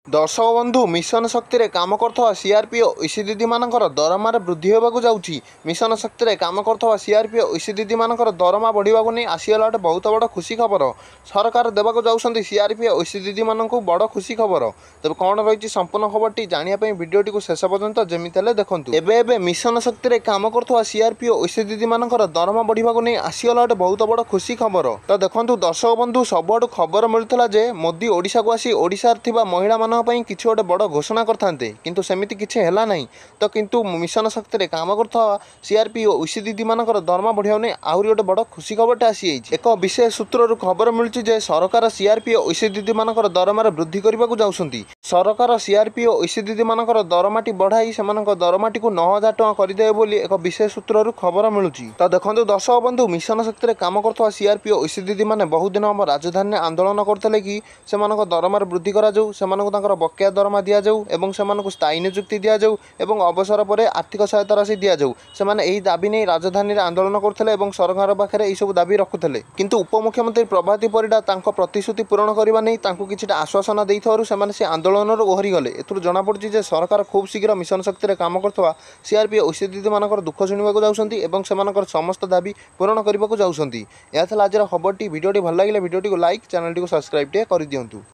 दर्शक बंधु मिशन शक्ति रे काम करथवा सीआरपीओ ईसी दीदी मानकर दरमा वृद्धि होगा जाऊँगी। मिशन शक्ति रे काम करथवा सीआरपीओ ईसी दीदी मानकर दरमा बढ़ा नहीं आसीगला गोटे बहुत बड़ खुशी खबर। सरकार देवाक जाऊँच सीआरपीओ ईसी दीदी मानक बड़ खुशी खबर। तेज कौन रही संपूर्ण खबरटी जानापी भिडियोटी को शेष पर्यंत जमी देखूँ। एवं मिशन शक्ति रे काम करथवा सीआरपीओ ईसी दीदी मानकर दरमा बढ़ा नहीं आसीगला गोटे बहुत बड़ खुशी खबर। तो देखो दर्शक बंधु सबुठ खबर मिलूला जे मोदी ओडिशा को आसी ओडिशा थिबा महिला किसी गोटे बड़ घोषणा करते किंतु सेमिति किसी है ना। तो किंतु मिशन शक्ति रे काम करथवा सीआरपीओ ईसी दीदी मानकर दरमा बढ़िया नहीं आहरी गोटे बड़ खुशी खबरटे आसी एक विशेष सूत्रु खबर मिलूँ जे सरकार सीआरपीओ ईसी दीदी मानकर दरमा वृद्धि करने को जाऊँगी। सरकार सीआरपीओ ईसी दीदी मानकर दरमाटी बढ़ाई से दरमाटी को 9,000 टଙ୍କା करदेवे बोली एक विशेष सूत्रु खबर मिलूँ। तो देखो दर्शक बंधु मिशन शक्ति रे काम करथवा सीआरपीओ ईसी दीदी मैंने बहुत दिन हम राजधानी आंदोलन करते कि से दरमार वृद्धि कर बकेया दरमा दि जाऊ एवं से स्थायी नियुक्ति दि जाऊ एवं अवसर पर आर्थिक सहायता राशि दि जाऊ। से दाबी नहीं राजधानी आंदोलन करते सरकार पाखे यह दाबी रखुले किंतु उपमुख्यमंत्री प्रभाती परिडा प्रतिश्रुति पूरण करने नहीं किसी आश्वासन देथारू से आंदोलन ओहरी गले। एथुर जनापड़ी जे सरकार खूब शीघ्र मिशन शक्ति रे काम करथवा सीआरपीओ ईसी दीदी मानकर दुख शुणा जाऊँगी एवं से समस्त दाबी पूरण करने को जाऊँगी। यह आज खबरटी भिडियोटी भल लगे भिडियोटी को लाइक चैनल को सब्सक्राइब कर दिंतु।